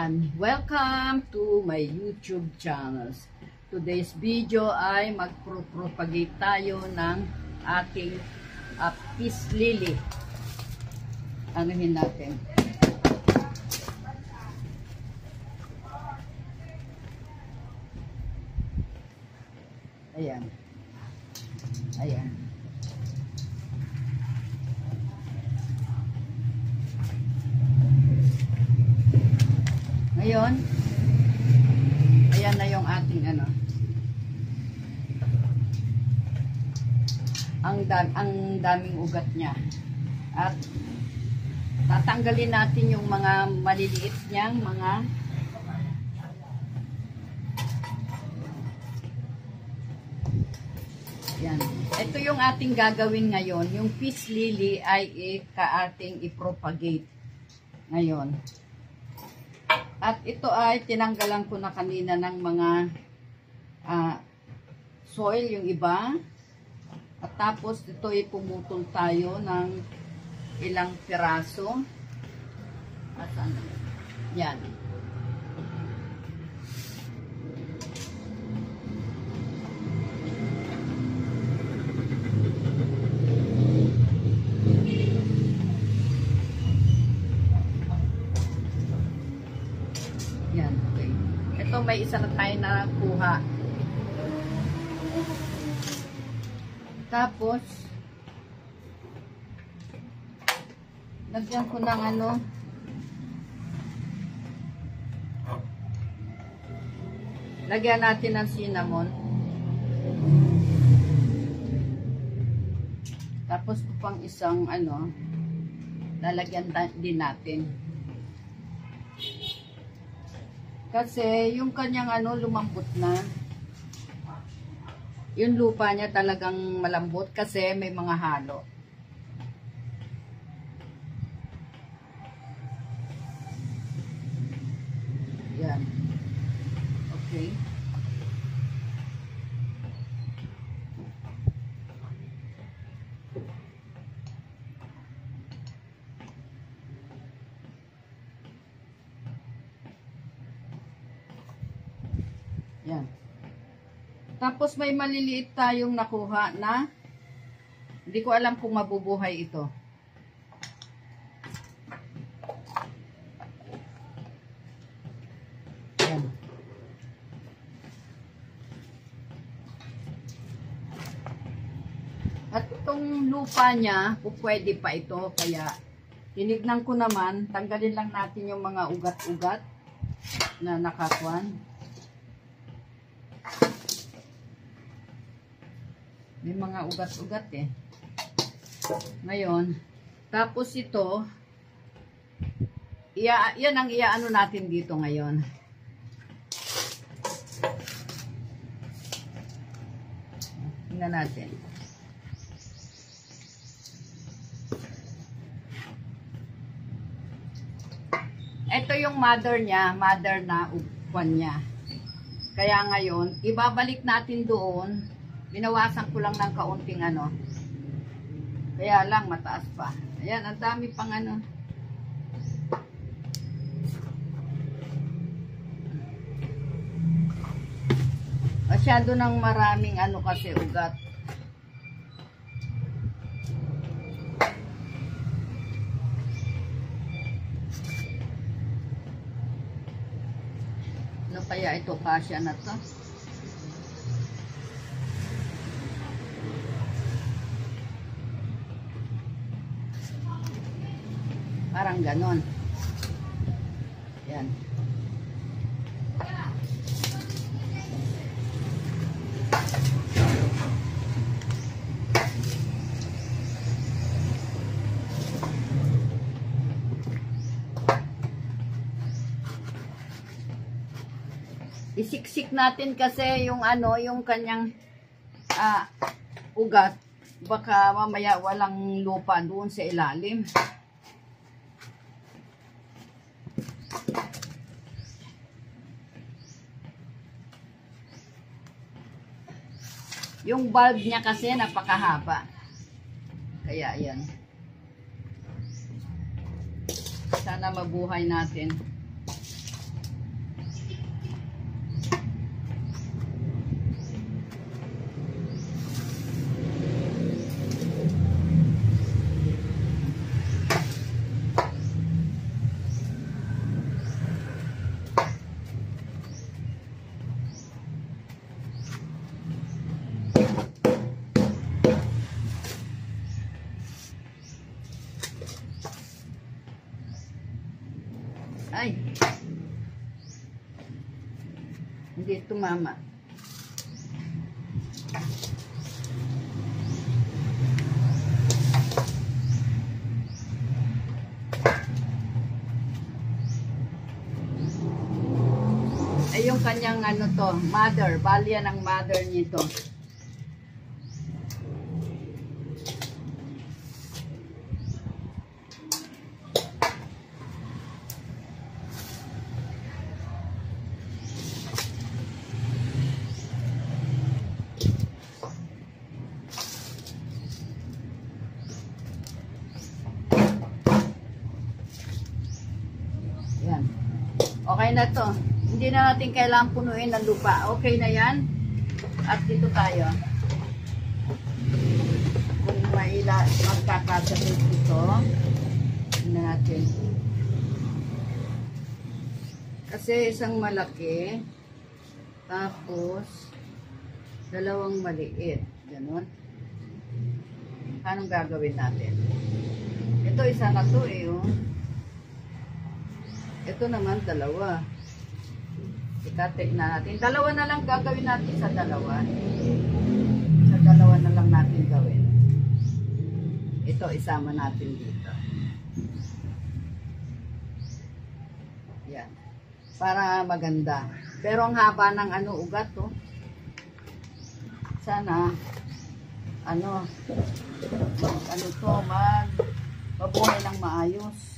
Ayan, welcome to my YouTube channels. Today's video ay magpropagate tayo ng ating peace lily. Anuhin natin. Ayan. Ayan. Ngayon, ayan na yung ating ano. Ang daming ugat niya. At tatanggalin natin yung mga maliliit niyang mga yan. Ito yung ating gagawin ngayon. Yung peace lily ay ating i-propagate ngayon. At ito ay tinanggalan ko na kanina ng mga soil yung iba. At tapos ito ay pumutol tayo ng ilang piraso. Asan? Yan. Yan, okay. Ito may isa na tayo na kuha. Tapos, lagyan ko ng ano, lagyan natin ng cinnamon. Tapos pang isang ano, lalagyan din natin. Kasi yung kanyang ano lumambot na. Yung lupa niya talagang malambot kasi may mga halo. Yan. Okay. Yan. Tapos may maliliit tayong nakuha na hindi ko alam kung mabubuhay ito. Yan. At itong lupa niya, pwede pa ito. Kaya tinignan ko naman, tanggalin lang natin yung mga ugat-ugat na nakakuan. May mga ugat-ugat eh. Ngayon, tapos ito, yan ang iaano natin dito ngayon. Tingnan natin. Ito yung mother niya, mother na upuan niya. Kaya ngayon, ibabalik natin doon. Binawasan ko lang ng kaunting ano. Kaya lang mataas pa. Ayan, ang dami pang ano. Masyado ng maraming ano kasi ugat. Ano kaya ito kasya na to? Parang ganon. Yan. Isiksik natin kasi yung ano, yung kanyang ugat. Baka mamaya walang lupa doon sa ilalim. Yung bulb niya kasi napakahaba. Kaya yan. Sana mabuhay natin. Ay. Hindi tumama. Ay, yung kanyang ano to, mother. Balya ng mother nito. Yan. Okay na to. Hindi na natin kailangan punuin ng lupa. Okay na yan. At dito tayo. Kung magkakasunod ito, tingnan natin. Kasi isang malaki, tapos dalawang maliit. Ganon. Anong gagawin natin? Ito isa na to eh. Oh. Ito naman dalawa. Ikatik na natin. Dalawa na lang gagawin natin sa dalawa. Sa dalawa na lang natin gawin. Ito isama natin dito. Yan. Para maganda. Pero ang haba ng ano ugat to. Sana ano to mabuhay ng maayos.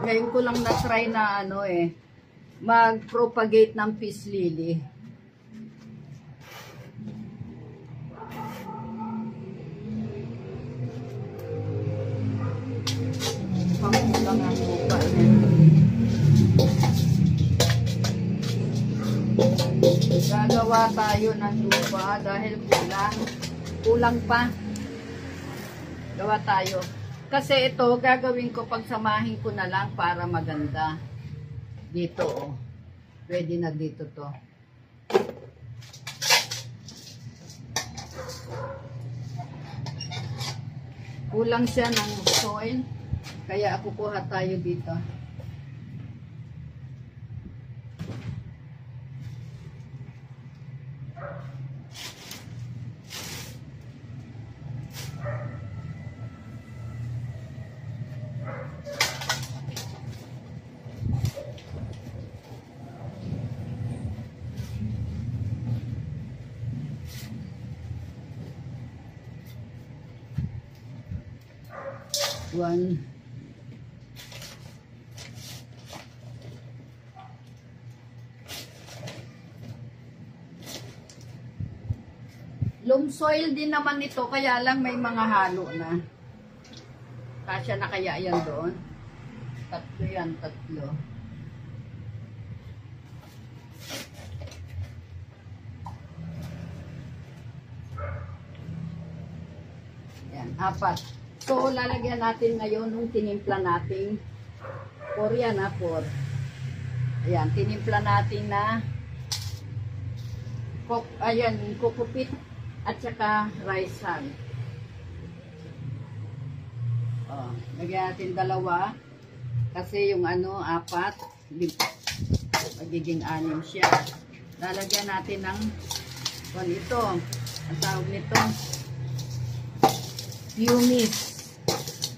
Ngayon ko lang na-try na ano mag-propagate ng peace lily. Pamulang ang lupa gagawa tayo ng lupa dahil kulang pa. Gawa tayo. Kasi ito, gagawin ko, pagsamahin ko na lang para maganda. Dito, oh. Pwede na dito to. Kulang siya ng soil, kaya kukuha tayo dito. One. Loam soil din naman ito, kaya lang may mga halo na. Kasya na kaya yan doon? Tatlo yan, tatlo. Yan, apat. So, lalagyan natin ngayon nung tinimpla natin. 4 yan ha, 4. Ayan, tinimpla natin na kokopit at saka rice hull. Oh, lagyan natin 2. Kasi yung ano, 4. Magiging 6 siya. Lalagyan natin ng ito. Ang tawag nito, pumice.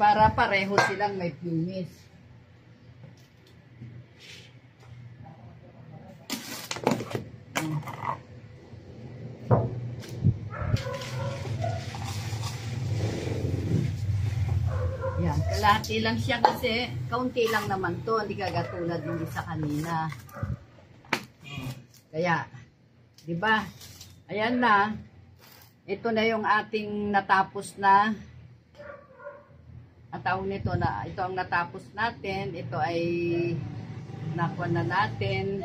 Para pareho silang may pumice. Yan, kalahati lang siya kasi kaunti lang naman to, hindi kagatulad ng isa kanina. Kaya, di ba? Ayan na. Ito na yung ating natapos na at tawag nito na ito ang natapos natin. Ito ay nakuha na natin,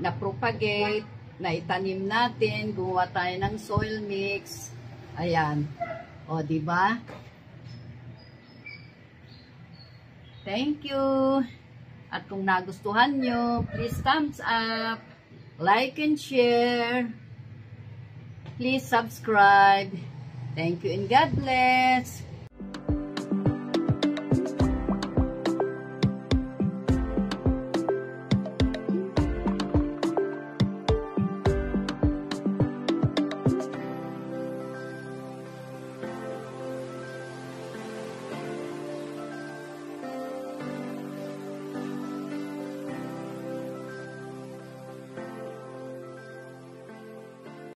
na propagate, na itanim natin, gumawa tayo ng soil mix. Ayan. O, di ba? Thank you. At kung nagustuhan nyo, please thumbs up, like and share. Please subscribe. Thank you and God bless.